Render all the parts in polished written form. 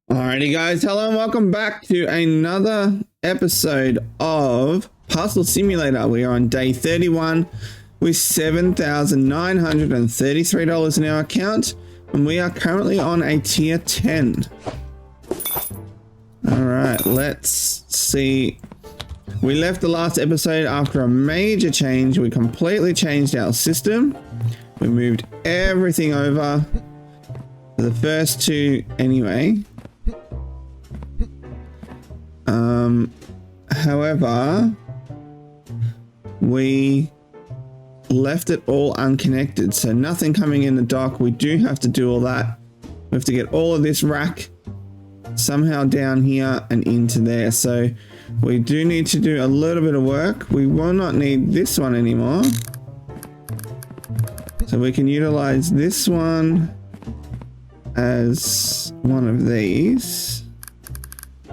Alrighty guys, hello and welcome back to another episode of Puzzle Simulator. We are on day 31 with $7,933 in our account and we are currently on a tier 10. Alright, let's see. We left the last episode after a major change. We completely changed our system. We moved everything over for the first two anyway. However, we left it all unconnected, so nothing coming in the dock. We do have to do all that. We have to get all of this rack somehow down here and into there. So we do need to do a little bit of work. We will not need this one anymore. So we can utilize this one as one of these.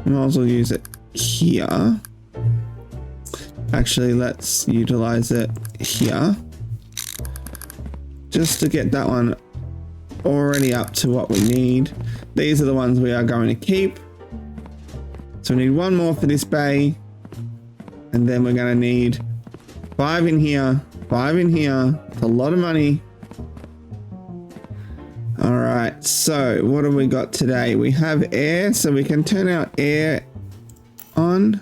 Might as well use it here. Actually, let's utilize it here. Just to get that one already up to what we need. These are the ones we are going to keep. So we need one more for this bay. And then we're going to need 5 in here, 5 in here. It's a lot of money. Alright, so what have we got today? We have air, so we can turn our air on.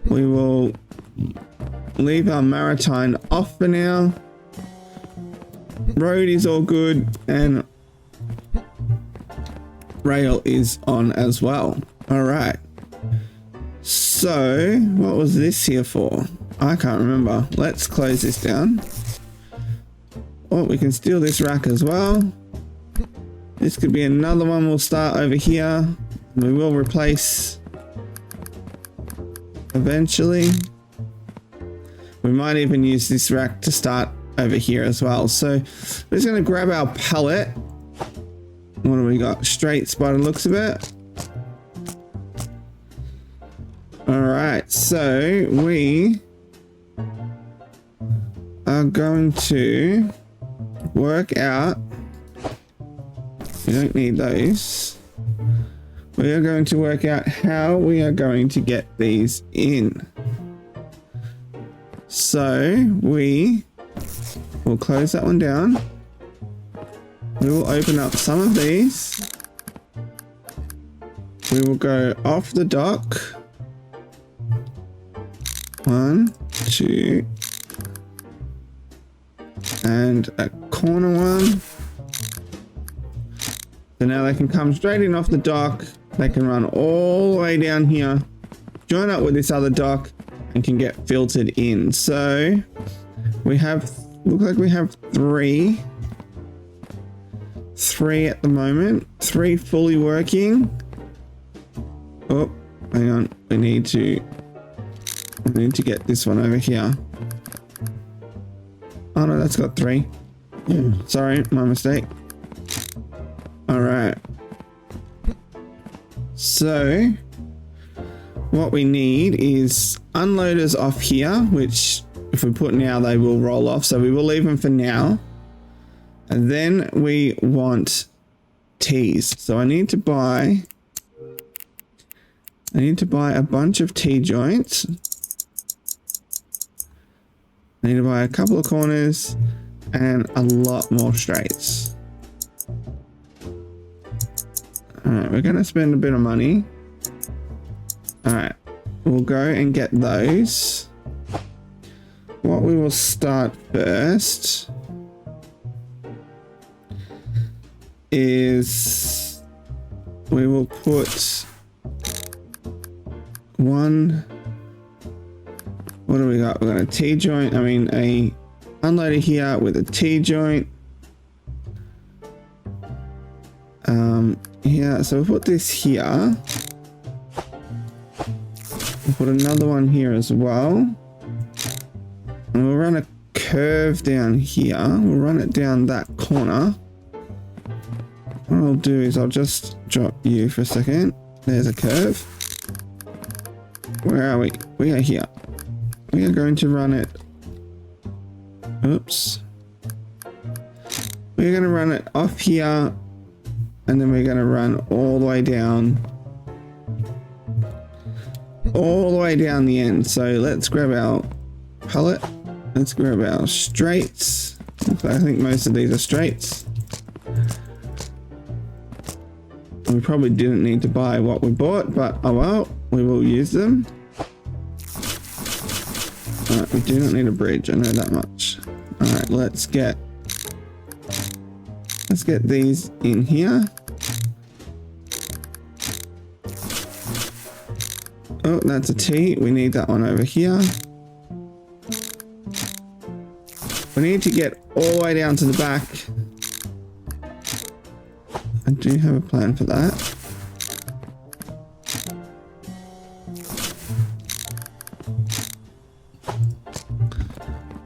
We will leave our maritime off for now. Road is all good and rail is on as well. Alright, so what was this here for? I can't remember. Let's close this down. Oh, we can steal this rack as well. This could be another one. We'll start over here. We will replace eventually. We might even use this rack to start over here as well. So we're just going to grab our pallet. What do we got? Straight by the looks of it. Alright, so we are going to work out. We don't need those. We are going to work out how we are going to get these in. So we will close that one down. We will open up some of these. We will go off the dock. 1, 2, and a corner one. So now they can come straight in off the dock. They can run all the way down here, join up with this other dock, and can get filtered in. So we have, looks like we have three at the moment. 3 fully working. Oh, hang on. We need to get this one over here. Oh no, that's got 3. Sorry, my mistake. Alright. So what we need is unloaders off here, which if we put now they will roll off, so we will leave them for now. And then we want T's. So I need to buy a bunch of T joints. I need to buy a couple of corners and a lot more straights. Alright, we're going to spend a bit of money. Alright, we'll go and get those. What we will start first is we will put one. What do we got? We're going to T joint. I mean, a unloader here with a T joint. Here, so we'll put this here. We'll put another one here as well. And we'll run a curve down here. We'll run it down that corner. What I'll do is I'll just drop you for a second. There's a curve. Where are we? We are here. We are going to run it. Oops. We're going to run it off here and then we're going to run all the way down. All the way down the end. So let's grab our pallet. Let's grab our straights. I think most of these are straights. We probably didn't need to buy what we bought, but oh well, we will use them. Alright, we do not need a bridge, I know that much. Alright, let's get these in here. Oh, that's a T. We need that one over here. We need to get all the way down to the back. I do have a plan for that.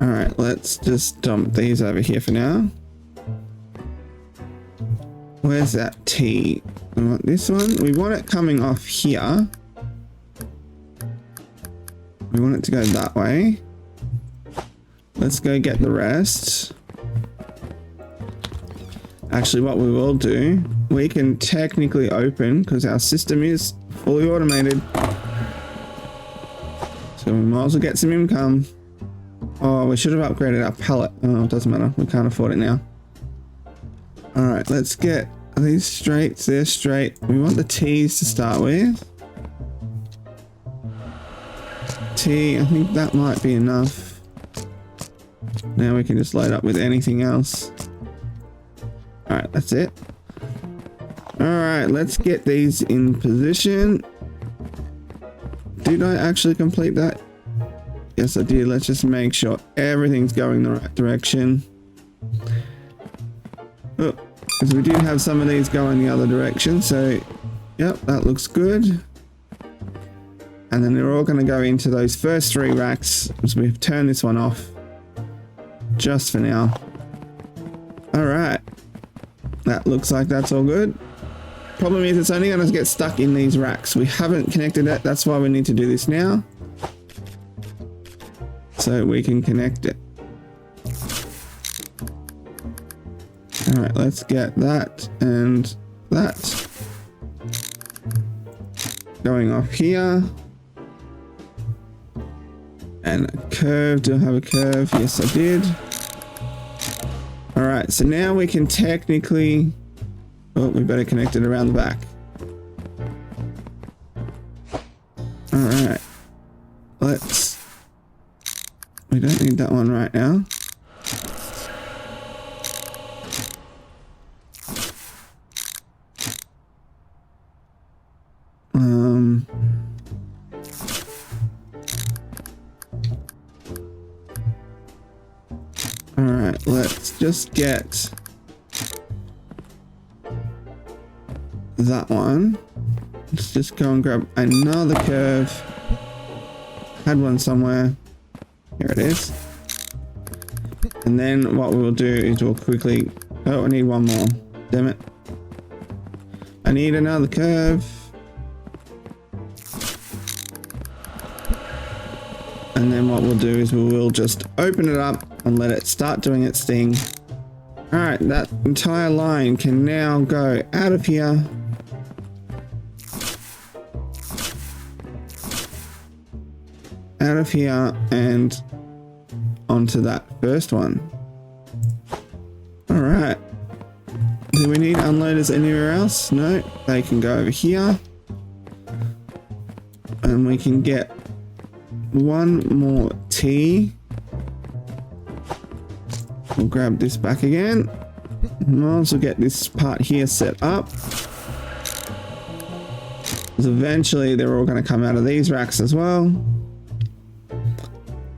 Alright, let's just dump these over here for now. Where's that T? We want this one. We want it coming off here. We want it to go that way. Let's go get the rest. Actually, what we will do, we can technically open, because our system is fully automated. So we might as well get some income. Oh, we should have upgraded our pallet. Oh, it doesn't matter. We can't afford it now. Alright, let's get these straights. They're straight. We want the T's to start with. T, I think that might be enough. Now we can just load up with anything else. Alright, that's it. Alright, let's get these in position. Did I actually complete that? Yes, I did. Let's just make sure everything's going the right direction. Oh, because we do have some of these going the other direction. So, yep, that looks good. And then they're all going to go into those first 3 racks. So we've turned this one off. Just for now. Alright. That looks like that's all good. Problem is it's only going to get stuck in these racks. We haven't connected it. That's why we need to do this now. So we can connect it. Alright, let's get that and that going off here. And a curve. Do I have a curve? Yes, I did. Alright, so now we can technically... Oh, we better connect it around the back. Alright. Let's... We don't need that one right now. Alright, let's just get that one. Let's just go and grab another curve. Had one somewhere. Here it is. And then what we'll do is we'll quickly... Oh, I need one more. Damn it. I need another curve. And then what we'll do is we will just open it up and let it start doing its thing. Alright, that entire line can now go out of here. Out of here and onto that first one. Alright. Do we need unloaders anywhere else? No, they can go over here. And we can get one more T. We'll grab this back again. Might as well get this part here set up. Because eventually they're all going to come out of these racks as well.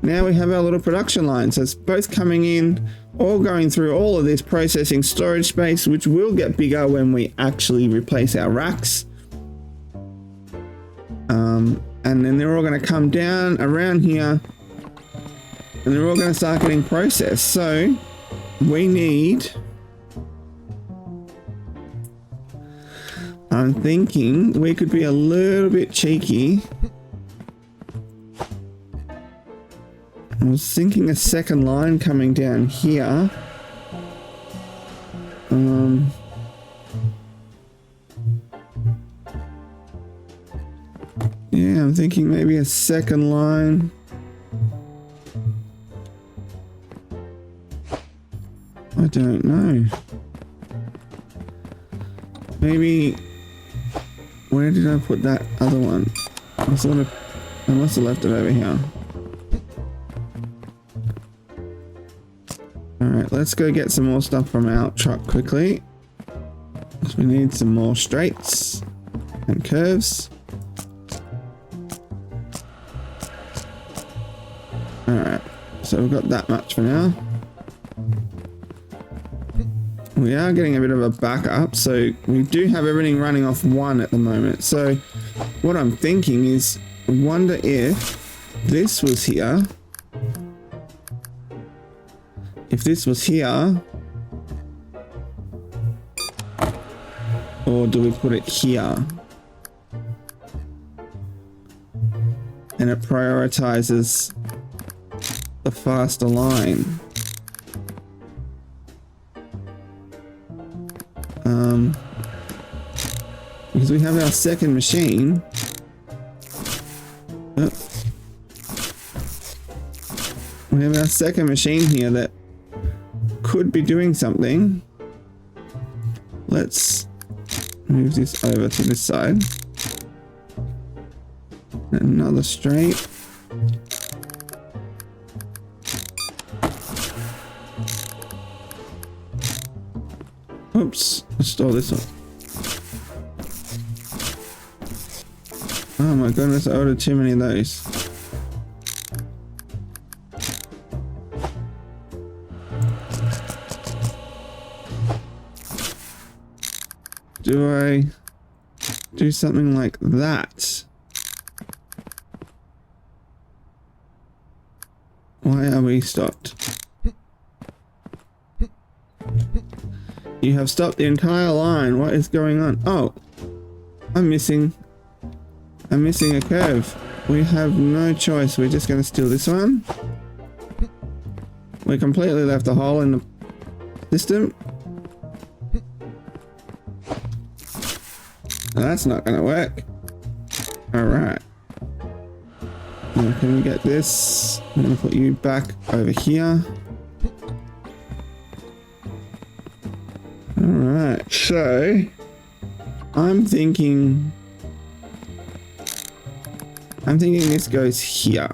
Now we have our little production line. So it's both coming in, all going through all of this processing storage space, which will get bigger when we actually replace our racks. And then they're all going to come down around here and they're all going to start getting processed. So we need... I'm thinking we could be a little bit cheeky. I was thinking a second line coming down here. Yeah, I'm thinking maybe a second line. I don't know. Maybe... Where did I put that other one? I must have left it over here. Alright, let's go get some more stuff from our truck quickly. We need some more straights and curves. Alright, so we've got that much for now. We are getting a bit of a backup, so we do have everything running off one at the moment. So what I'm thinking is, I wonder if this was here. If this was here, or do we put it here? And it prioritizes the faster line. Because we have our second machine. We have our second machine here that could be doing something. Let's move this over to this side. Another straight. Oops, I stole this one. Oh my goodness, I ordered too many of those. Do I do something like that? Why are we stopped? You have stopped the entire line. What is going on? Oh, I'm missing a curve. We have no choice. We're just going to steal this one. We completely left a hole in the system. That's not going to work. Alright. Now can we get this? I'm going to put you back over here. Alright, so I'm thinking this goes here.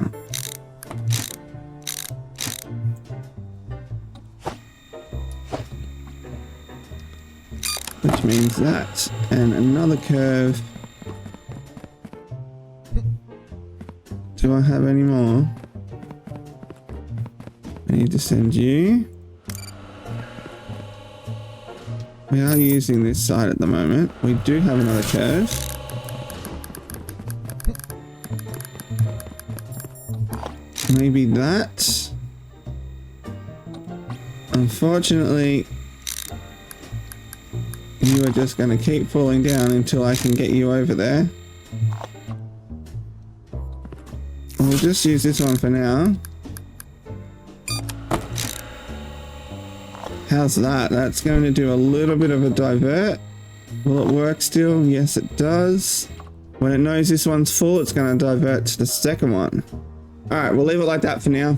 Which means that, and another curve. Do I have any more? I need to send you. We are using this side at the moment. We do have another curve. Maybe that. Unfortunately, you are just going to keep falling down until I can get you over there. We'll just use this one for now. How's that? That's going to do a little bit of a divert. Will it work still? Yes, it does. When it knows this one's full, it's going to divert to the second one. Alright, we'll leave it like that for now.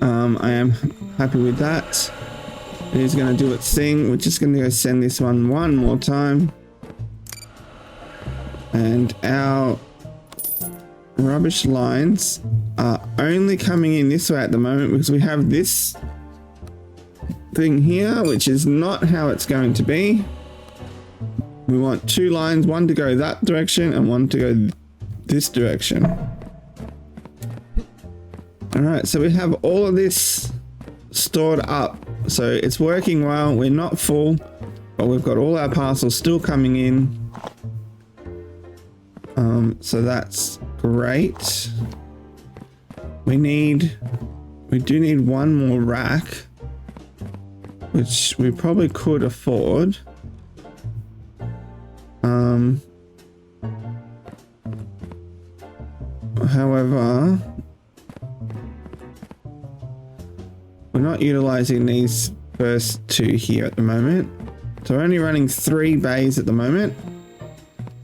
I am happy with that. It is going to do its thing. We're just going to go send this one more time. And our rubbish lines are only coming in this way at the moment because we have this thing here, which is not how it's going to be. We want two lines, one to go that direction and one to go this direction. Alright, so we have all of this stored up. So it's working well. We're not full, but we've got all our parcels still coming in. So that's great. We do need one more rack, which we probably could afford. However, we're not utilizing these first two here at the moment. So we're only running 3 bays at the moment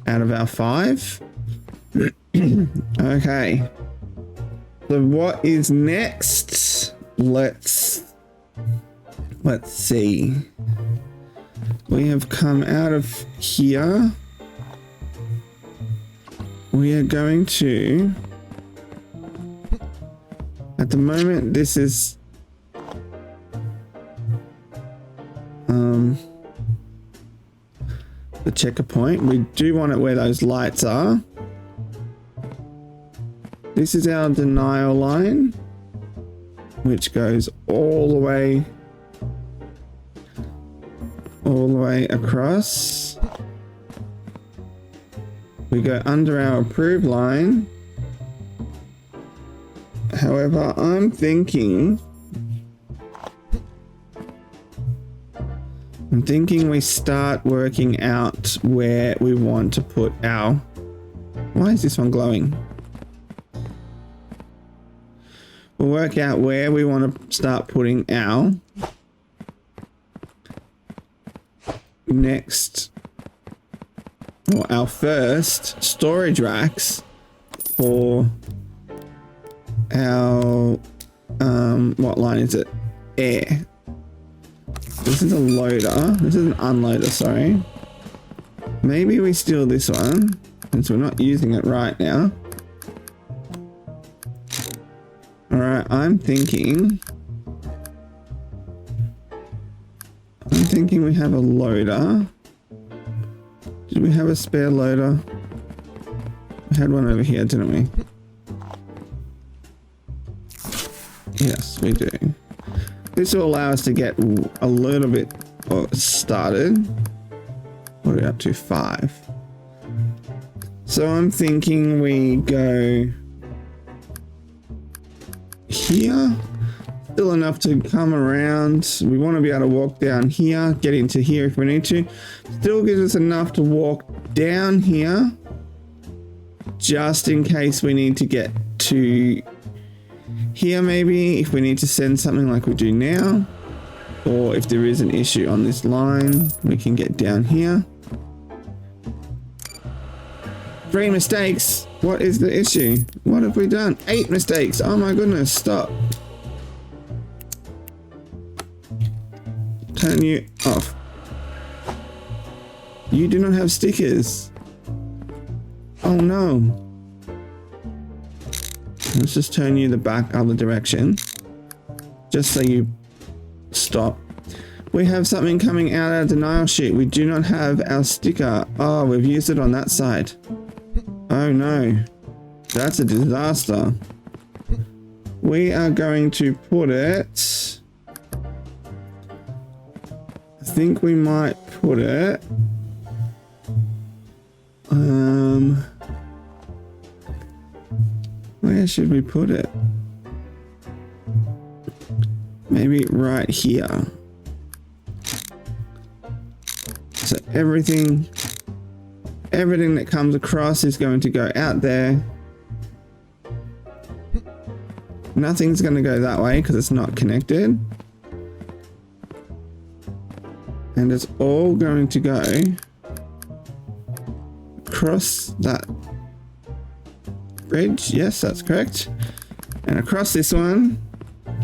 out of our 5. Okay. So what is next? Let's see. We have come out of here. We are going to, at the moment, this is the checker point. We do want it where those lights are. This is our denial line, which goes all the way across. We go under our approved line. However, I'm thinking we start working out where we want to put our... Why is this one glowing? We'll work out where we want to start putting our next, or our first storage racks for our, what line is it? Air. This is a loader. This is an unloader, sorry. Maybe we steal this one, since we're not using it right now. Alright, I'm thinking we have a loader. Did we have a spare loader? We had one over here, didn't we? Yes, we do. This will allow us to get a little bit started. What are we up to? 5. So I'm thinking we go here. Still enough to come around. We want to be able to walk down here, get into here if we need to. Still gives us enough to walk down here, just in case we need to get to here, maybe if we need to send something like we do now, or if there is an issue on this line, we can get down here. 3 mistakes. What is the issue? What have we done? 8 mistakes. Oh my goodness, stop. Turn you off. You do not have stickers. Oh no. Let's just turn you the back other direction, just so you stop. We have something coming out our denial sheet. We do not have our sticker. Oh, we've used it on that side. Oh no, that's a disaster. We are going to put it, I think we might put it where should we put it? Maybe right here. So everything that comes across is going to go out there. Nothing's going to go that way because it's not connected. And it's all going to go across that bridge. Yes, that's correct. And across this one,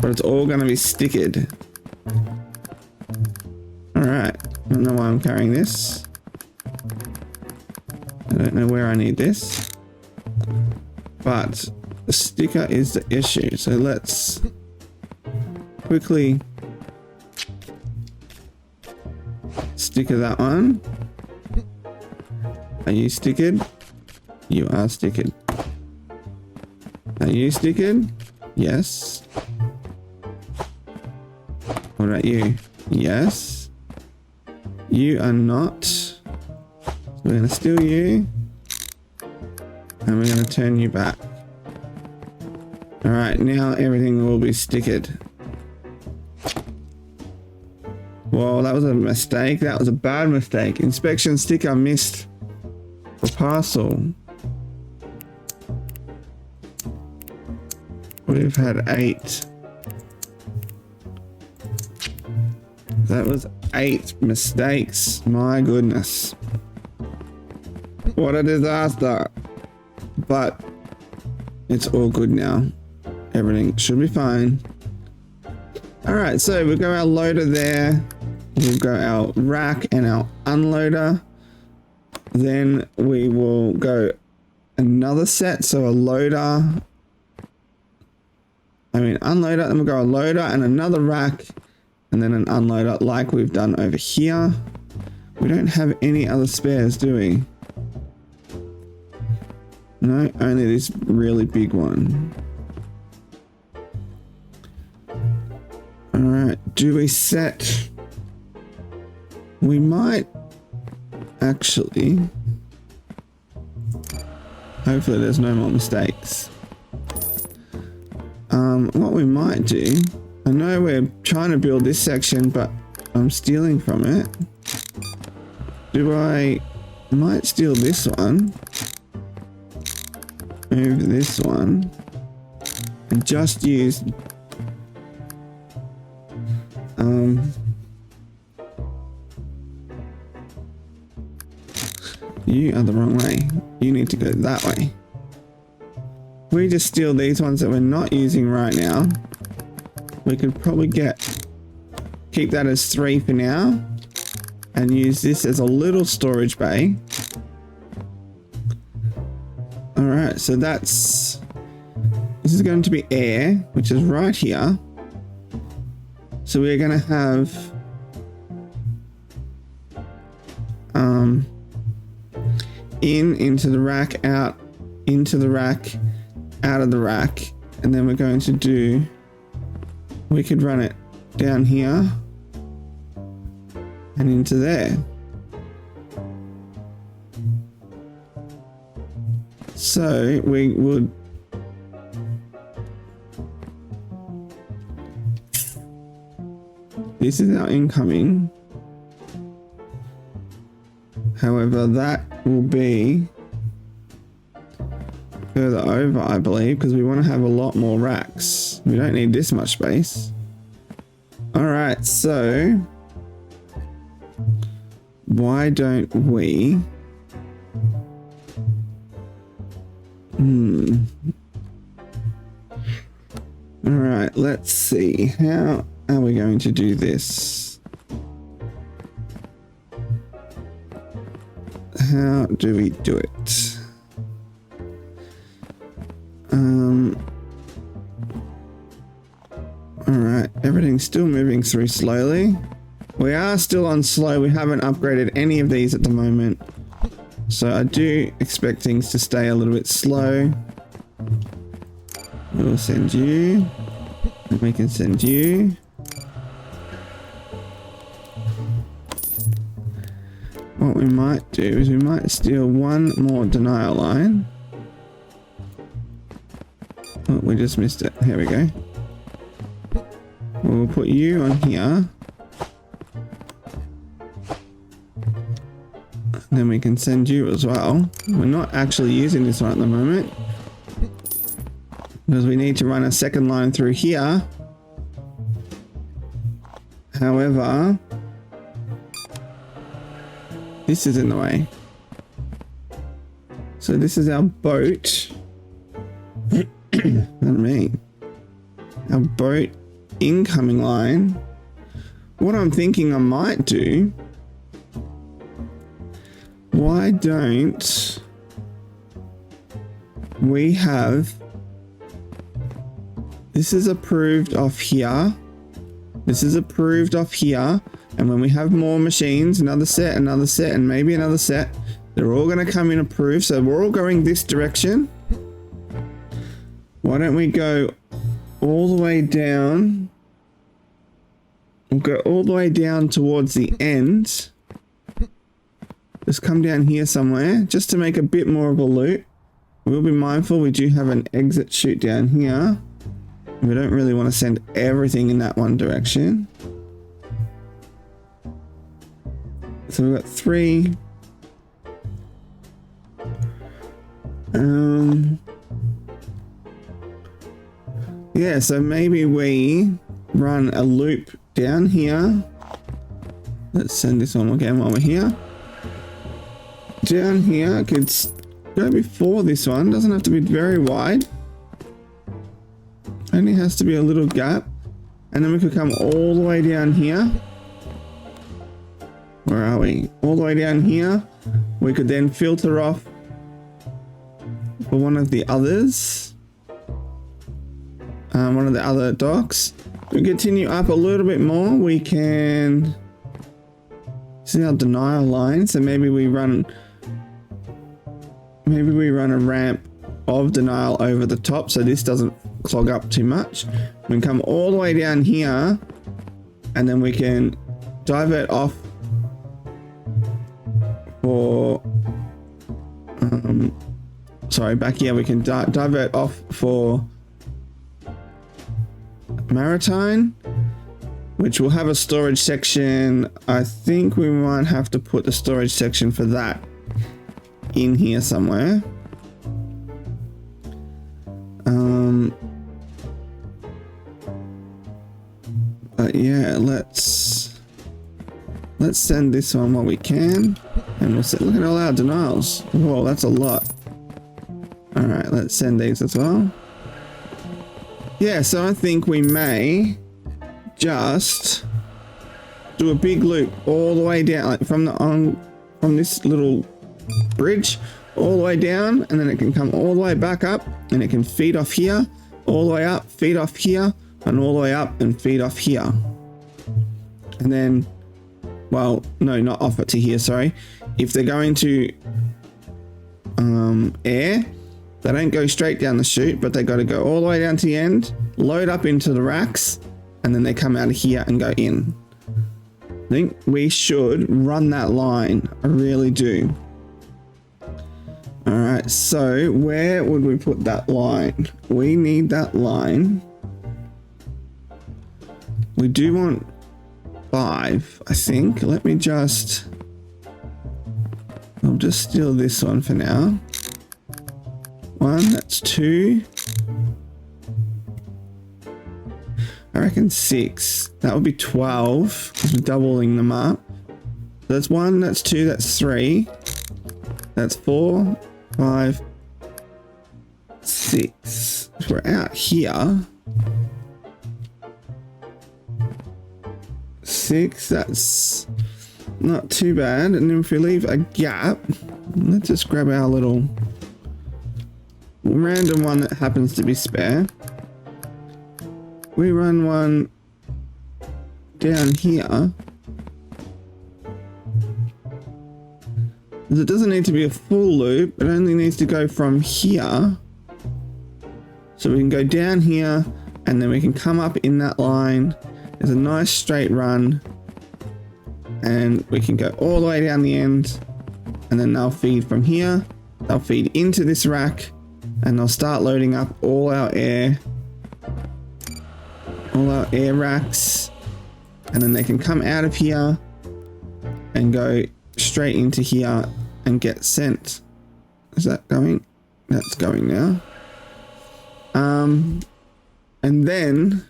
but it's all going to be stickered. Alright, I don't know why I'm carrying this. I don't know where I need this. But the sticker is the issue. So let's quickly sticker that one. Are you stickered? You are stickered. Are you stickered? Yes. What about you? Yes. You are not. So we're going to steal you. And we're going to turn you back. Alright, now everything will be stickered. Whoa, that was a mistake. That was a bad mistake. Inspection sticker missed the parcel. We've had 8. That was 8 mistakes. My goodness. What a disaster. but it's all good now. Everything should be fine. All right, so we've got our loader there. We've got our rack and our unloader. Then we will go another set. So a loader, unloader, and we'll go a loader and another rack and then an unloader like we've done over here. We don't have any other spares, do we? No, only this really big one. All right, do we set? We might actually. Hopefully there's no more mistakes. What we might do, I know we're trying to build this section, but I'm stealing from it. I might steal this one, move this one, and just use you are the wrong way. You need to go that way. We just steal these ones that we're not using right now. We could probably keep that as 3 for now and use this as a little storage bay. All right, so this is going to be air, which is right here. So we're going to have into the rack, out, into the rack, out of the rack, and then we're going to do, we could run it down here and into there. So we would this is our incoming. However, that will be further over, I believe, because we want to have a lot more racks. We don't need this much space. All right, so why don't we all right, let's see, how are we going to do this? How do we do it? All right, everything's still moving through slowly. We are still on slow. We haven't upgraded any of these at the moment. So I do expect things to stay a little bit slow. We'll send you. And we can send you. What we might do is we might steal one more denial line. Oh, we just missed it. Here we go. We'll put you on here. And then we can send you as well. We're not actually using this one at the moment, because we need to run a second line through here. However, this is in the way. So this is our boat. Pardon me. Our boat incoming line. What I'm thinking I might do, why don't we have, this is approved off here, this is approved off here, and when we have more machines, another set, and maybe another set, they're all going to come in approved, so we're all going this direction. Why don't we go all the way down? We'll go all the way down towards the end. Just come down here somewhere, just to make a bit more of a loop. We'll be mindful we do have an exit chute down here. We don't really want to send everything in that one direction. So we've got 3. Yeah, so maybe we run a loop down here. Let's send this on again while we're here. Down here, go before this one. Doesn't have to be very wide. Only has to be a little gap. And then we could come all the way down here. Where are we? All the way down here. We could then filter off for one of the others. One of the other docks. We continue up a little bit more. We can see our denial line. So maybe we run a ramp of denial over the top so this doesn't clog up too much. We can come all the way down here and then we can divert off for back here. We can divert off for Maritime, which will have a storage section. I think we might have to put the storage section for that in here somewhere. But yeah, let's send this one while we can, and we'll look at all our denials. Whoa, that's a lot. All right, let's send these as well. Yeah, so I think we may just do a big loop all the way down, like from this little bridge all the way down, and then it can come all the way back up, and it can feed off here, all the way up, feed off here, and all the way up and feed off here. And then, well, no, not off it to here, sorry. If they're going to air, they don't go straight down the chute, but they got to go all the way down to the end, load up into the racks, and then they come out of here and go in. I think we should run that line. I really do. All right, so where would we put that line? We need that line. We do want 5, I think. Let me just... I'll just steal this one for now. 1, that's 2. I reckon 6. That would be 12, because we're doubling them up. That's 1, that's 2, that's 3. That's 4, 5, 6. If we're out here... 6, that's not too bad. And then if we leave a gap, let's just grab our little random one that happens to be spare. We run one down here. It doesn't need to be a full loop, it only needs to go from here. So we can go down here and then we can come up in that line. There's a nice straight run, and we can go all the way down the end, and then they'll feed from here. They'll feed into this rack, and they'll start loading up all our air racks, and then they can come out of here and go straight into here and get sent. Is that going? That's going now. And then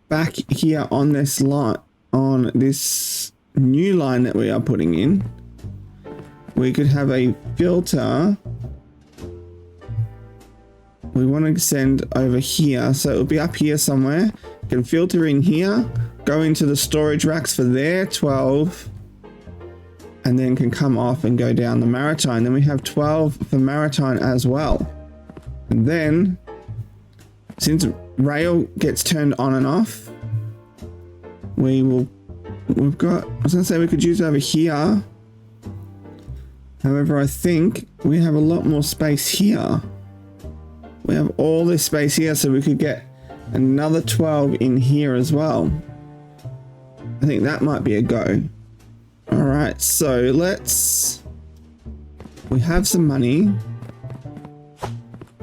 back here on this line, on this new line that we are putting in, we could have a filter. We want to send over here, so it'll be up here somewhere. You can filter in here, go into the storage racks for their 12, and then can come off and go down the Maritime. Then we have 12 for Maritime as well. And then, since rail gets turned on and off, we've got, I was gonna say we could use over here. However, I think we have a lot more space here. We have all this space here, so we could get another 12 in here as well. I think that might be a go. All right, so we have some money.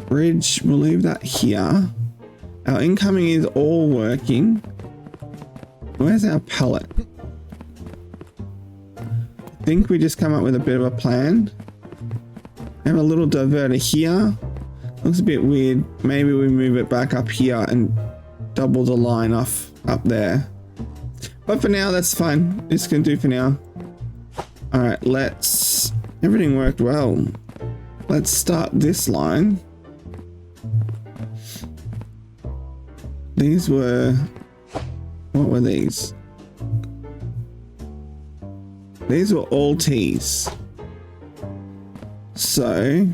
Bridge, we'll leave that here. Our incoming is all working. Where's our pallet? I think we just come up with a bit of a plan. We have a little diverter here. Looks a bit weird. Maybe we move it back up here and double the line off up there. But for now, that's fine. This can do for now. All right, everything worked well. let's start this line. These were, what were these? These were all T's. So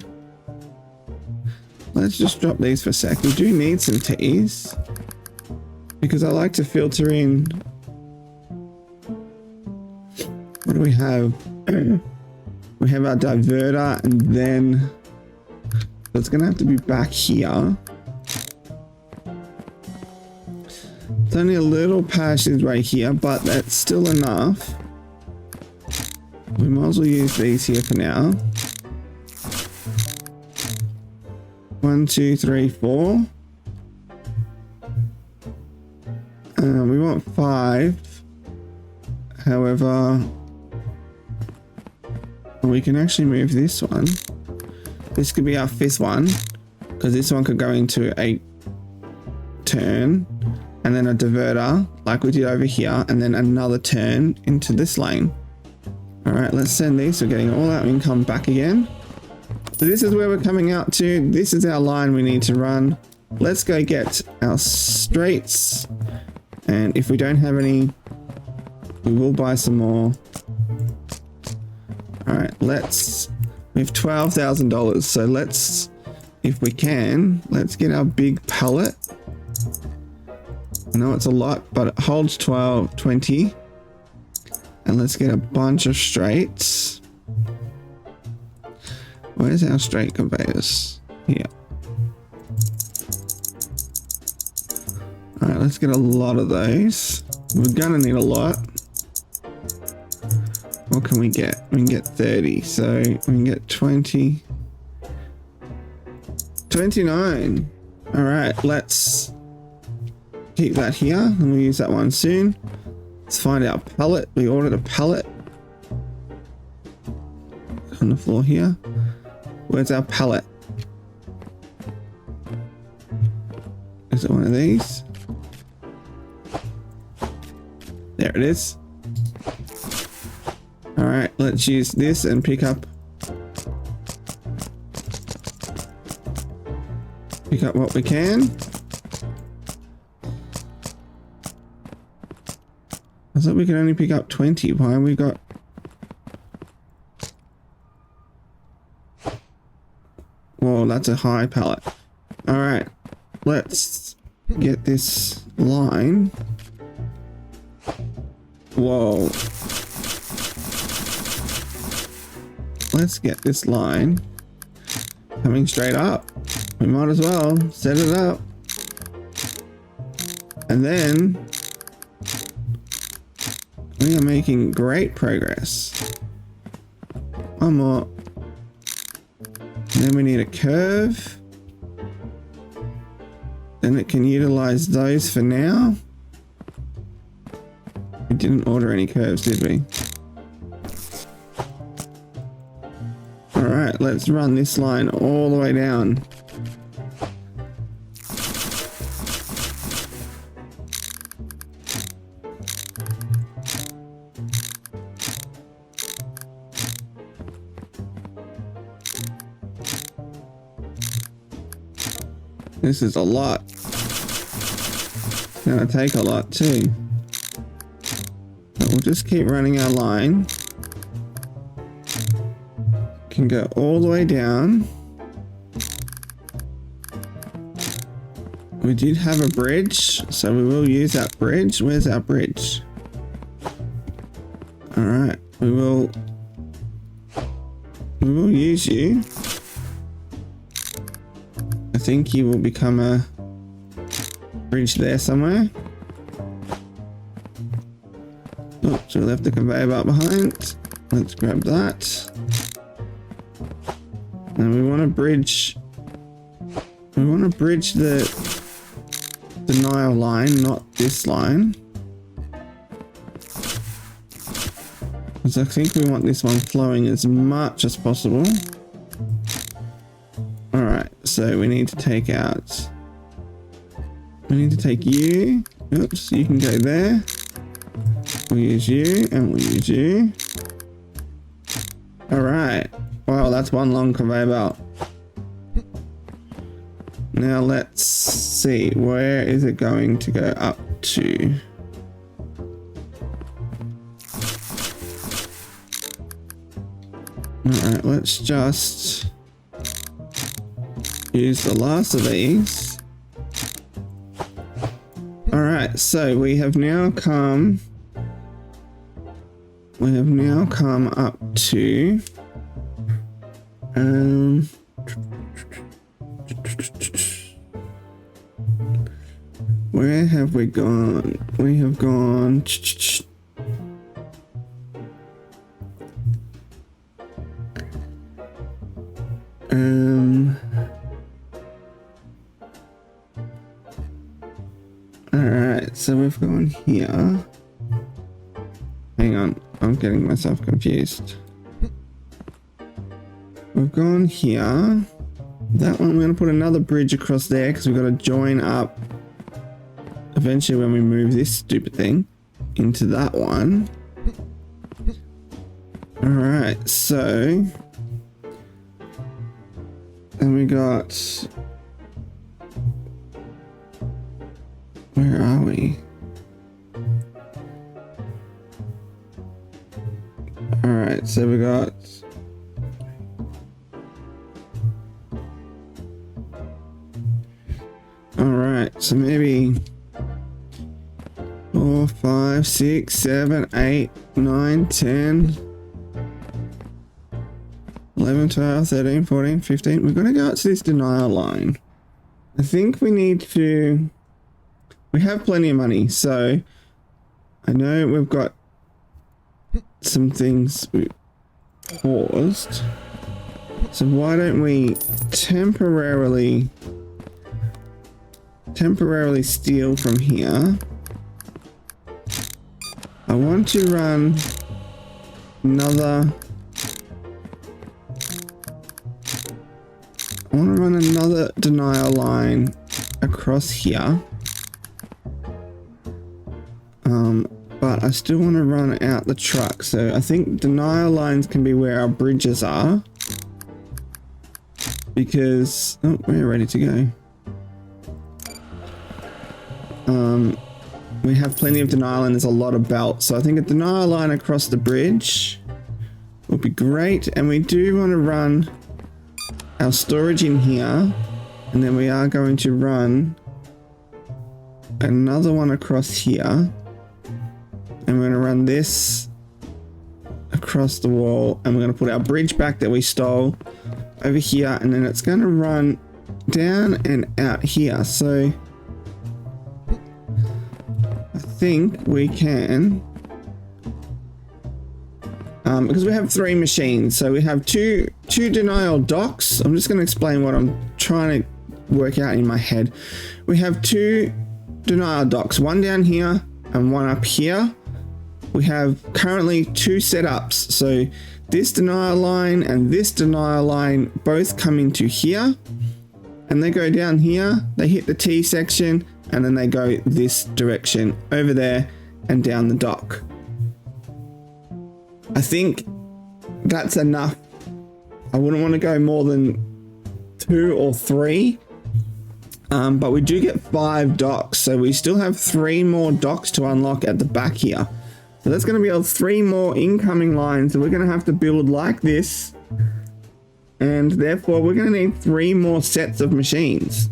let's just drop these for a sec. We do need some T's because I like to filter in. What do we have? We have our diverter, and then it's gonna have to be back here. It's only a little passageway here, but that's still enough. We might as well use these here for now. 1, 2, 3, 4. We want 5. However, we can actually move this one. This could be our 5th one, because this one could go into a turn, and then a diverter, like we did over here, and then another turn into this lane. All right, let's send these. We're getting all our income back again. So this is where we're coming out to. This is our line we need to run. Let's go get our straights. And if we don't have any, we will buy some more. All right, we have $12,000. So let's, if we can, let's get our big pallet. I know it's a lot, but it holds 20. And let's get a bunch of straights. Where's our straight conveyors? Here. All right, let's get a lot of those. We're gonna need a lot. What can we get? We can get 30, so we can get 20. 29. All right, let's keep that here, and we'll use that one soon. Let's find our pallet. We ordered a pallet on the floor here. Where's our pallet? Is it one of these? There it is. All right, let's use this and pick up what we can. I thought we could only pick up 20. Why have we got... Whoa, that's a high pallet. All right, let's get this line. Whoa. Let's get this line coming straight up. We might as well set it up. And then we are making great progress. One more. Then we need a curve. Then it can utilize those for now. We didn't order any curves, did we? All right, let's run this line all the way down. This is a lot. It's gonna take a lot too. But we'll just keep running our line. Can go all the way down. We did have a bridge, so we will use that bridge. Where's our bridge? All right, we will use you. I think you will become a bridge there somewhere. Oh, so we left the conveyor belt behind. Let's grab that. And we want to bridge. We want to bridge the denial line, not this line. Because I think we want this one flowing as much as possible. Alright, so we need to take out... We need to take you. Oops, you can go there. We'll use you, and we'll use you. Alright. Wow, that's one long conveyor belt. Now let's see, where is it going to go up to? Alright, let's just use the last of these. Alright, so we have now come up to where have we gone? We have gone alright, so we've gone here. Hang on, I'm getting myself confused. We've gone here. That one, we're going to put another bridge across there because we've got to join up eventually when we move this stupid thing into that one. Alright, so then we got, where are we? Alright, so we got alright, so maybe 4, 5, 6, 7, 8, 9, 10, 11, 12, 13, 14, 15. We're going to go out to this denial line. I think we need to, we have plenty of money, so I know we've got some things we paused. So why don't we temporarily steal from here. I want to run another denial line across here. But I still want to run out the truck. So I think denial lines can be where our bridges are. Because, oh, we're ready to go. We have plenty of denial and there's a lot of belts. So I think a denial line across the bridge will be great. And we do want to run our storage in here. And then we are going to run another one across here. And we're going to run this across the wall. And we're going to put our bridge back that we stole over here. And then it's going to run down and out here. So I think we can, because we have 3 machines. So we have two denial docks. I'm just going to explain what I'm trying to work out in my head. We have 2 denial docks, one down here and one up here. We have currently 2 setups. So this denial line and this denial line both come into here and they go down here, they hit the T section, and then they go this direction over there and down the dock. I think that's enough. I wouldn't want to go more than 2 or 3. But we do get 5 docks. So we still have 3 more docks to unlock at the back here. So that's going to be 3 more incoming lines that we're going to have to build like this. And therefore we're going to need 3 more sets of machines.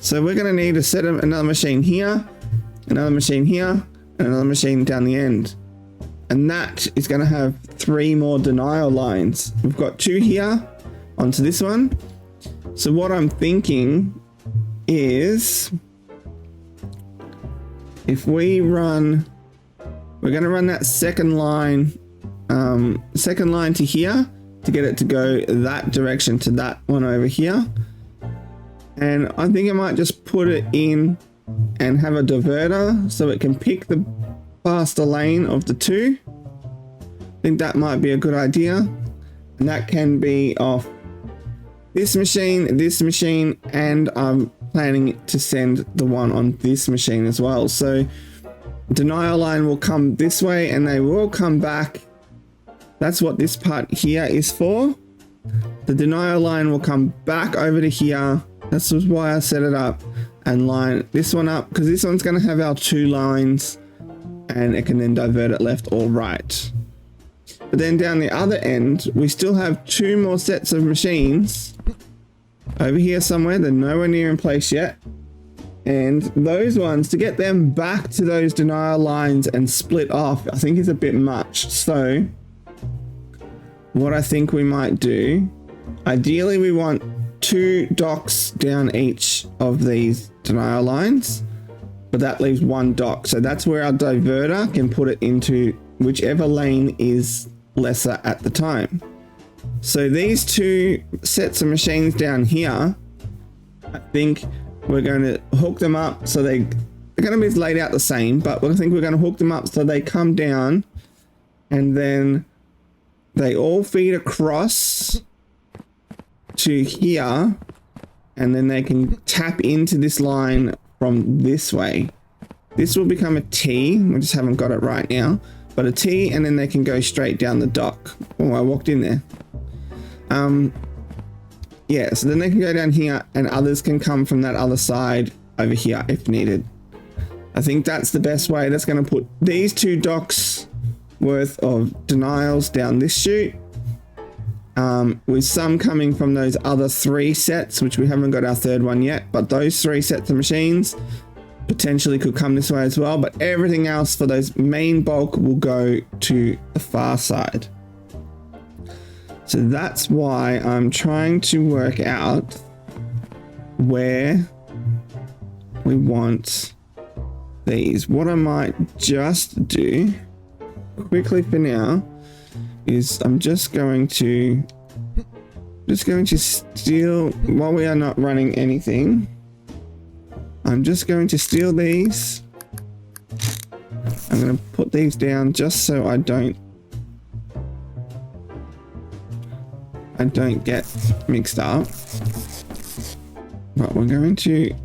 So we're going to need a set of another machine here, another machine here, and another machine down the end. And that is going to have 3 more denial lines. We've got 2 here onto this one. So what I'm thinking is, if we run, we're going to run that second line to here to get it to go that direction to that one over here. And I think I might just put it in and have a diverter so it can pick the faster lane of the 2. I think that might be a good idea. And that can be off this machine, and I'm planning to send the one on this machine as well. So denial line will come this way and they will come back. That's what this part here is for. The denial line will come back over to here That's why I set it up and line this one up, because this one's going to have our 2 lines and it can then divert it left or right. But then down the other end, we still have 2 more sets of machines over here somewhere. They're nowhere near in place yet. And those ones, to get them back to those denial lines and split off, I think is a bit much. So what I think we might do, ideally we want 2 docks down each of these denial lines, but that leaves 1 dock. So that's where our diverter can put it into whichever lane is lesser at the time. So these 2 sets of machines down here, I think we're going to hook them up so they're going to be laid out the same, but I think we're going to hook them up so they come down and then they all feed across to here, and then they can tap into this line from this way. This will become a T. We just haven't got it right now, but a T, and then they can go straight down the dock. Oh, I walked in there. Yeah, so then they can go down here and others can come from that other side over here if needed. I think that's the best way. That's going to put these 2 docks worth of denials down this chute, with some coming from those other 3 sets, which we haven't got our 3rd one yet, but those 3 sets of machines potentially could come this way as well, but everything else for those main bulk will go to the far side. So that's why I'm trying to work out where we want these. What I might just do quickly for now is I'm just going to steal, while we are not running anything, I'm just going to steal these. I'm going to put these down just so I don't get mixed up. But we're going to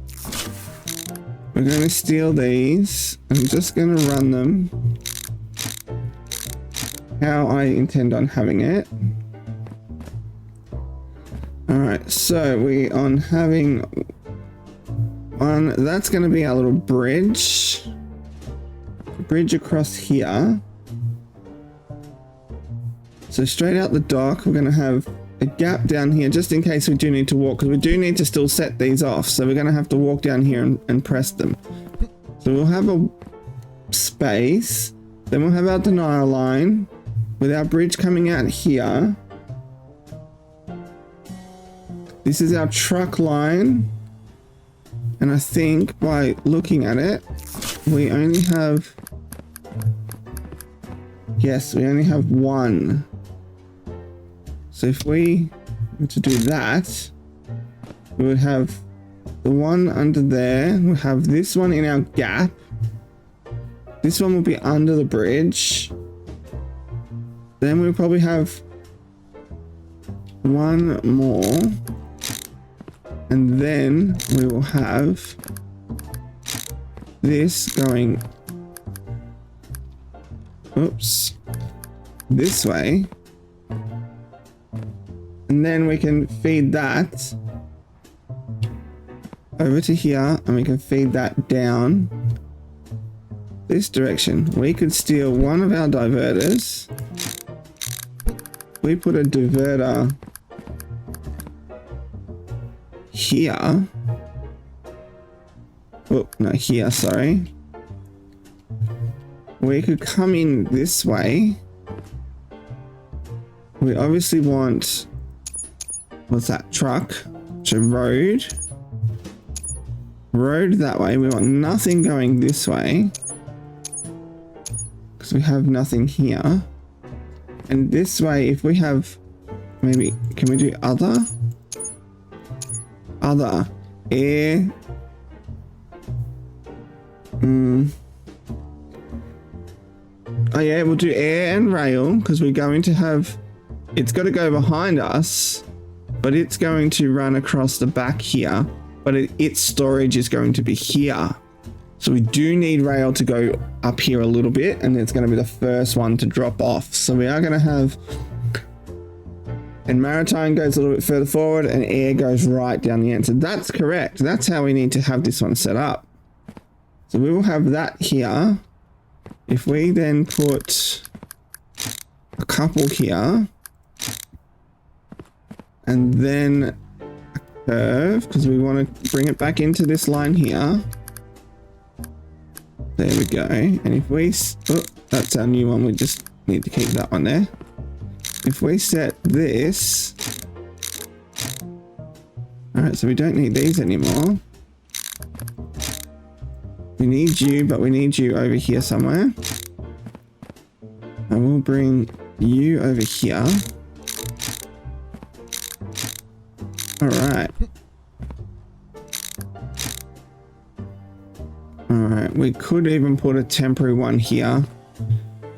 steal these. I'm just going to run them how I intend on having it. Alright, so we on having one, that's going to be our little bridge across here. So straight out the dock, we're going to have a gap down here just in case we do need to walk, because we do need to still set these off, so we're going to have to walk down here and press them. So we'll have a space, then we'll have our denial line with our bridge coming out here. This is our truck line, and I think by looking at it, we only have, yes, we only have 1. So if we were to do that, we would have the one under there. We'll have this one in our gap. This one will be under the bridge. Then we'll probably have 1 more. And then we will have this going, oops, this way. And then we can feed that over to here, and we can feed that down this direction. We could steal one of our diverters. We put a diverter here. Oh, no, here, sorry. We could come in this way. We obviously want, what's that, truck? So road that way. We want nothing going this way because we have nothing here. And this way, if we have, maybe, can we do other air? Oh yeah, we'll do air and rail because we're going to have, it's got to go behind us, but it's going to run across the back here, but its storage is going to be here. So we do need rail to go up here a little bit, and it's going to be the first one to drop off. So we are going to have And maritime goes a little bit further forward and air goes right down the end. So that's correct. That's how we need to have this one set up. So we will have that here. If we then put a couple here and then a curve, because we want to bring it back into this line here. There we go. And if we, oh, that's our new one. We just need to keep that one there. If we set this, all right, so we don't need these anymore. We need you, but we need you over here somewhere. And we'll bring you over here. All right. All right, we could even put a temporary one here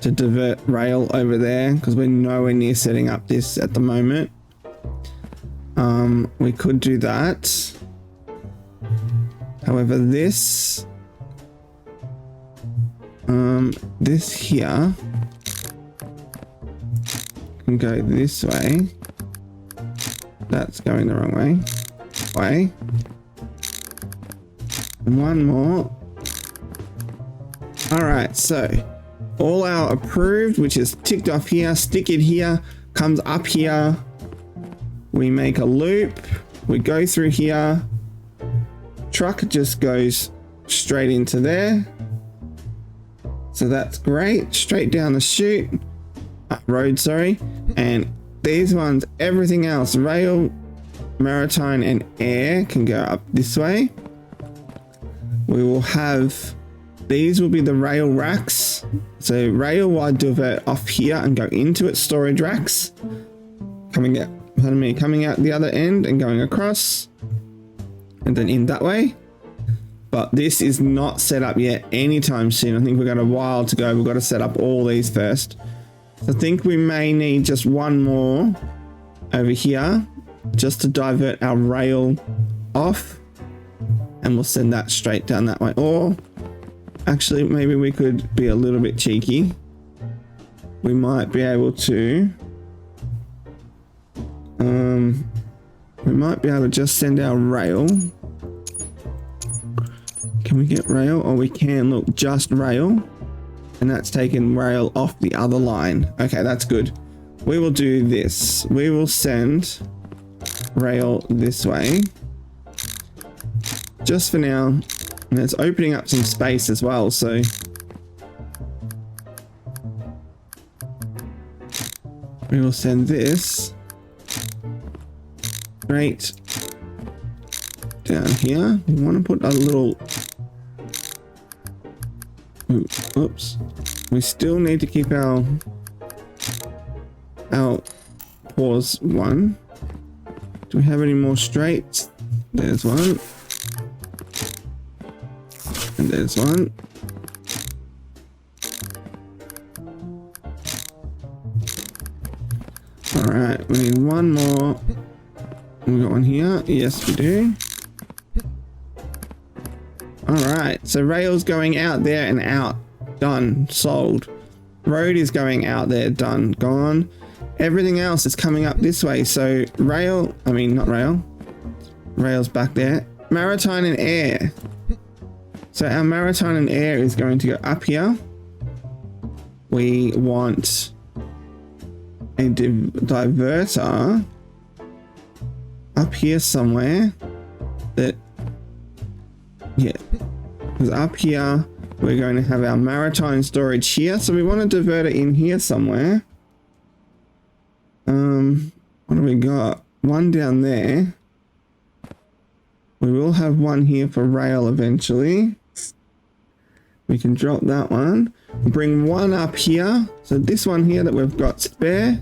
to divert rail over there because we're nowhere near setting up this at the moment. We could do that. However, this here can go this way. That's going the wrong way. And one more. All right, so all our approved, which is ticked off here, stick it here, comes up here. We make a loop. We go through here. Truck just goes straight into there. So that's great. Straight down the chute. Road, sorry. And these ones, everything else, rail, maritime, and air can go up this way. We will have, these will be the rail racks. So rail will divert off here and go into its storage racks. Coming out the other end and going across. And then in that way. But this is not set up yet anytime soon. I think we've got a while to go. We've got to set up all these first. So I think we may need just one more over here just to divert our rail off. And we'll send that straight down that way. Or actually, maybe we could be a little bit cheeky. We might be able to just send our rail. Can we get rail? Or we can, look, just rail. And that's taking rail off the other line. Okay, that's good. We will do this. We will send rail this way. Just for now. And it's opening up some space as well, so we will send this straight down here. We want to put a little, oops. We still need to keep our pause one. Do we have any more straights? There's one. And there's one. All right, we need one more. We got one here. Yes, we do. All right, so rail's going out there and out. Done. Sold. Road is going out there. Done. Gone. Everything else is coming up this way. So rail, I mean, not rail. Rail's back there. Maritime and air. So our maritime and air is going to go up here. We want a diverter up here somewhere. That, yeah, because up here we're going to have our maritime storage here. So we want to divert it in here somewhere. What do we got? One down there. We will have one here for rail eventually. We can drop that one. Bring one up here. So this one here that we've got spare,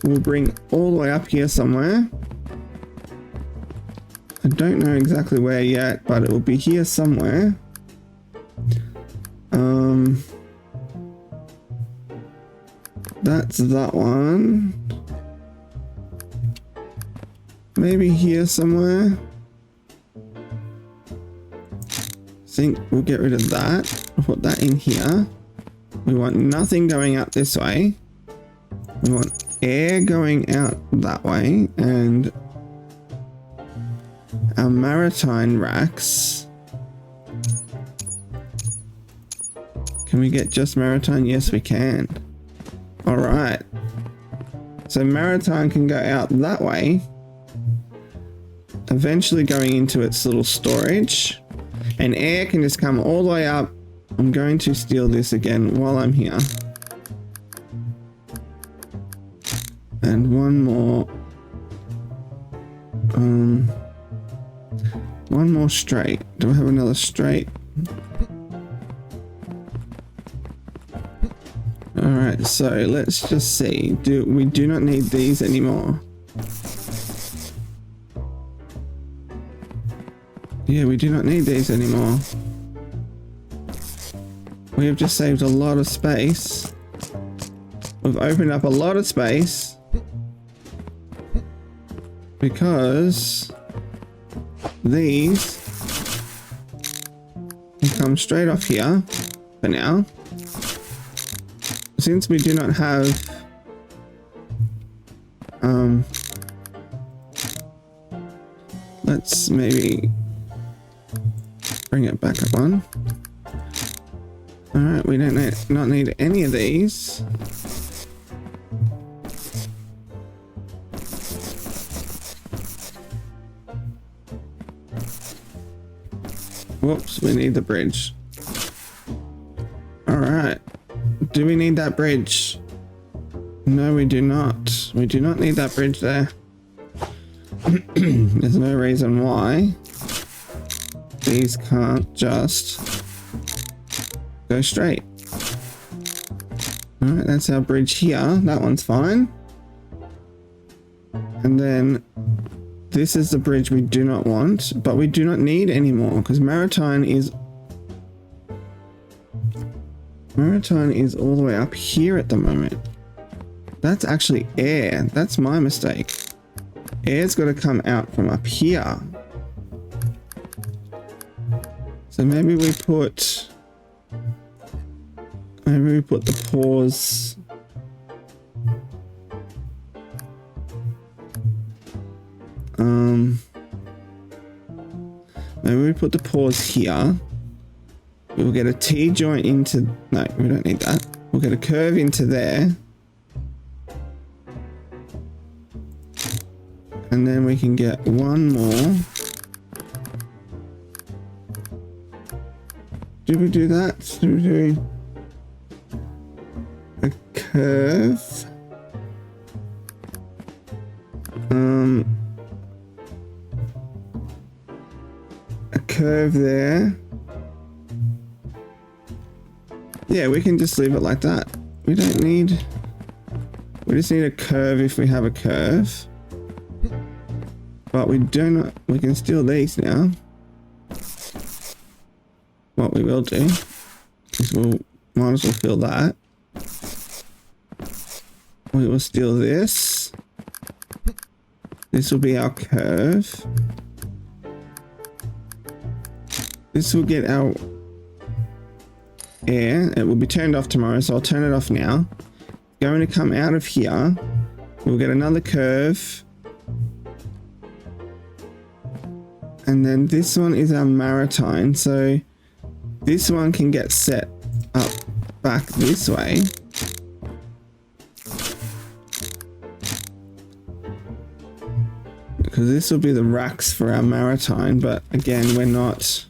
we'll bring all the way up here somewhere. I don't know exactly where yet, but it will be here somewhere. That's that one. Maybe here somewhere. I think we'll get rid of that. We'll put that in here. We want nothing going up this way. We want air going out that way, and our maritime racks. Can we get just maritime? Yes, we can. All right. So maritime can go out that way, eventually going into its little storage, and air can just come all the way up. I'm going to steal this again while I'm here. And one more straight. Do I have another straight? Alright, so let's just see. We do not need these anymore. Yeah, we do not need these anymore. We have just saved a lot of space. We've opened up a lot of space because these can come straight off here for now. Since we do not have let's maybe bring it back up one. Alright, we don't not need any of these. Whoops, we need the bridge. Alright. Do we need that bridge? No, we do not. We do not need that bridge there. There's no reason why these can't just go straight. Alright, that's our bridge here. That one's fine. And then this is the bridge we do not want, but we do not need anymore because maritime is all the way up here at the moment. That's actually air. That's my mistake. Air's got to come out from up here. So maybe we put the pause. Maybe we put the pause here. We'll get a T-joint into... No, we don't need that. We'll get a curve into there. And then we can get one more. Do we do that? Do we do a curve? A curve there. Yeah, we can just leave it like that. We don't need... We just need a curve if we have a curve. But we do not... We can steal these now. What we will do is we'll... Might as well fill that. We will steal this. This will be our curve. This will get our... air. It will be turned off tomorrow, so I'll turn it off now. Going to come out of here. We'll get another curve. And then this one is our maritime, so this one can get set up back this way. Because this will be the racks for our maritime, but again, we're not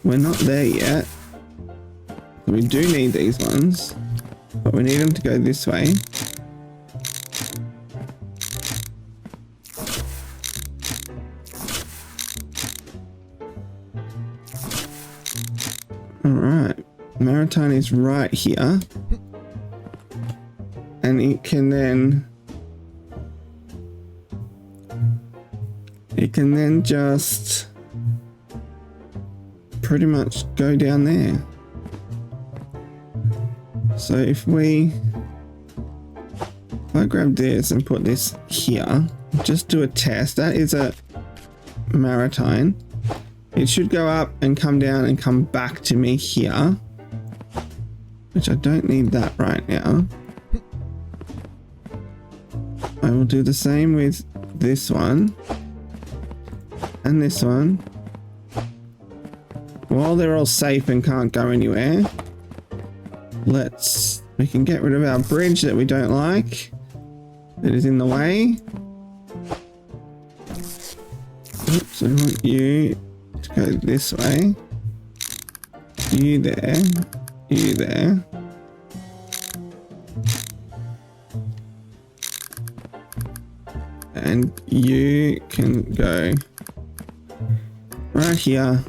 there yet. We do need these ones, but we need them to go this way. Alright, maritime is right here. And it can then just pretty much go down there. So if I grab this and put this here, just do a test. That is a maritime. It should go up and come down and come back to me here, which I don't need that right now. I will do the same with this one and this one. While they're all safe and can't go anywhere, we can get rid of our bridge that we don't like, that is in the way. Oops, I want you to go this way. You there. You there. And you can go right here.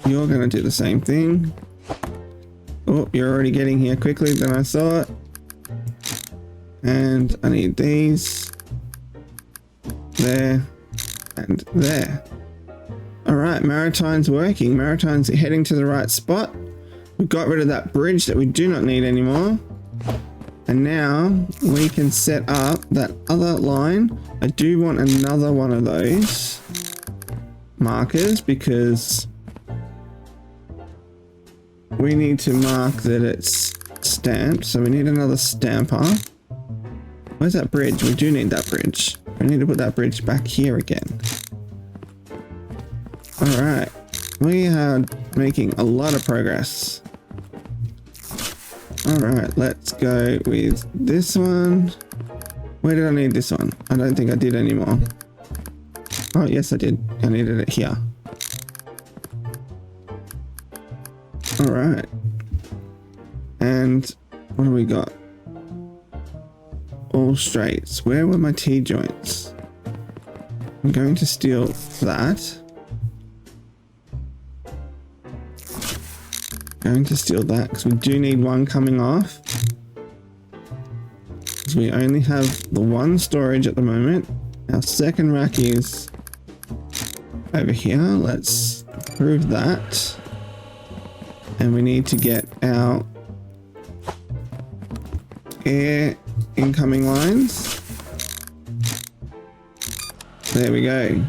You're going to do the same thing. Oh, you're already getting here quickly than I thought. And I need these. There. And there. Alright, Maritime's working. Maritime's heading to the right spot. We got rid of that bridge that we do not need anymore. And now we can set up that other line. I do want another one of those markers because we need to mark that it's stamped. So we need another stamper. Where's that bridge? We do need that bridge. We need to put that bridge back here again. Alright. We are making a lot of progress. Alright, let's go with this one. Where did I need this one? I don't think I did anymore. Oh, yes I did. I needed it here. Alright. And what do we got? All straights. Where were my T-joints? I'm going to steal that. Going to steal that because we do need one coming off. Because we only have the one storage at the moment. Our second rack is over here. Let's approve that. And we need to get our air incoming lines. There we go.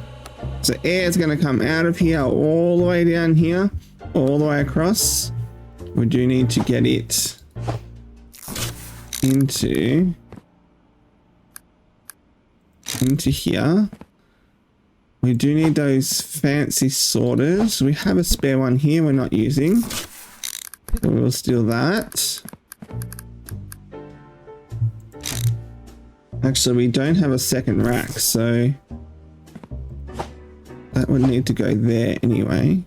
So air is going to come out of here all the way down here, all the way across. We do need to get it into here. We do need those fancy sorters. We have a spare one here we're not using. So we'll steal that. Actually, we don't have a second rack, so that would need to go there anyway.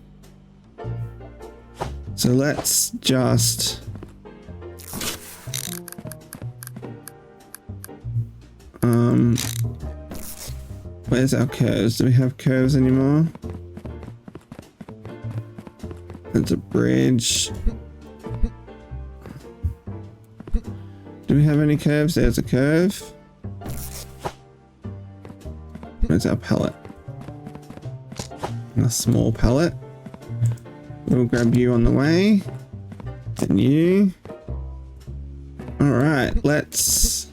So let's just where's our curves? Do we have curves anymore? There's a bridge. Do we have any curves? There's a curve. Where's our pallet? A small pallet. We'll grab you on the way. And you. Alright, let's...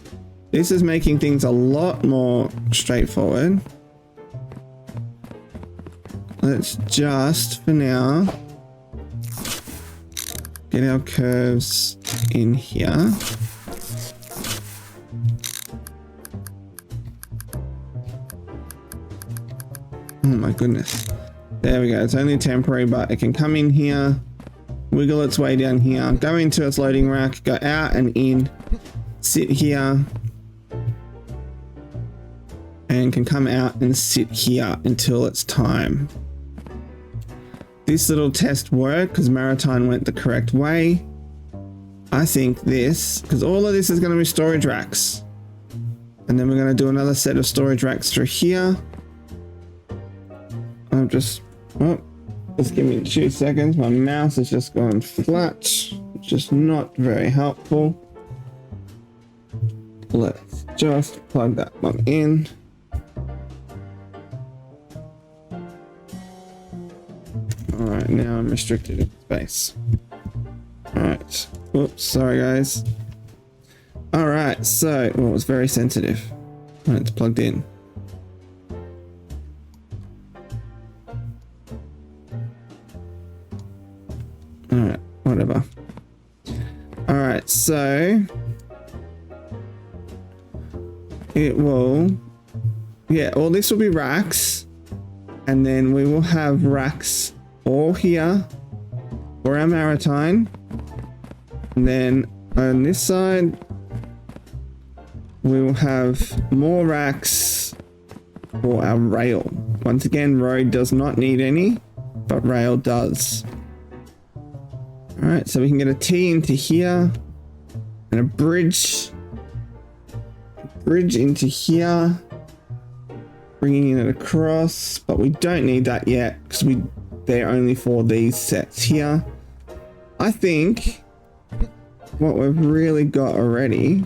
This is making things a lot more straightforward. Let's just, for now, get our curves in here. Oh my goodness. There we go. It's only temporary, but it can come in here, wiggle its way down here, go into its loading rack, go out and in, sit here, and can come out and sit here until it's time. This little test worked because Maritime went the correct way. I think this, because all of this is going to be storage racks. And then we're going to do another set of storage racks through here. I'm just... Oh, just give me 2 seconds. My mouse has just gone flat. It's just not very helpful. Let's just plug that one in. Alright, now I'm restricted in space. Alright. Oops, sorry guys. Alright, so... Well, it's very sensitive when it's plugged in. Alright, whatever. Alright, so it will, yeah, all this will be racks, and then we will have racks all here for our maritime, and then on this side we will have more racks for our rail. Once again, road does not need any, but rail does. All right, so we can get a T into here and a bridge into here, bringing it across, but we don't need that yet because they're only for these sets here. I think what we've really got already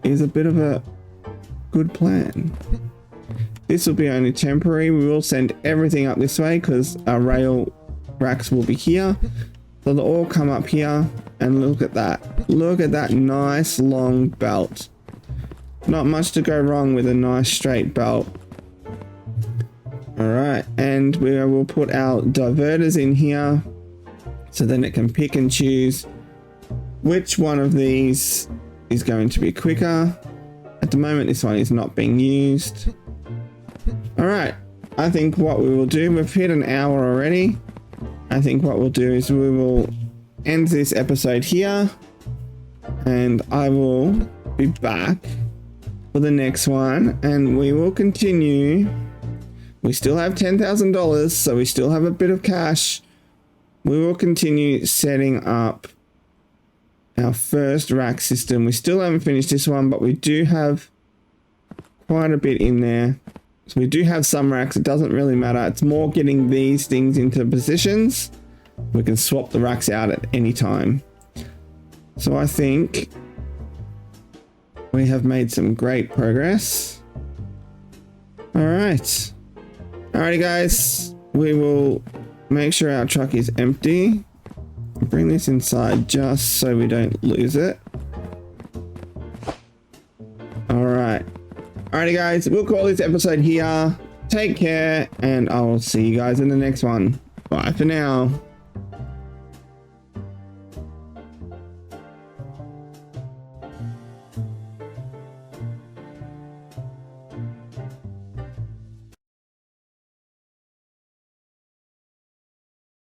is a bit of a good plan. This will be only temporary. We will send everything up this way because our rail racks will be here. So they'll all come up here, and look at that. Look at that nice long belt. Not much to go wrong with a nice straight belt. All right, and we will put our diverters in here so then it can pick and choose which one of these is going to be quicker. At the moment, this one is not being used. All right, I think what we will do, we've hit an hour already. I think what we'll do is we will end this episode here, and I will be back for the next one, and we will continue. We still have $10,000, so we still have a bit of cash. We will continue setting up our first rack system. We still haven't finished this one, but we do have quite a bit in there. So we do have some racks. It doesn't really matter. It's more getting these things into positions. We can swap the racks out at any time. So I think we have made some great progress. All right. Alrighty, guys. We will make sure our truck is empty. Bring this inside just so we don't lose it. All right. Alrighty, guys, we'll call this episode here. Take care, and I will see you guys in the next one. Bye for now.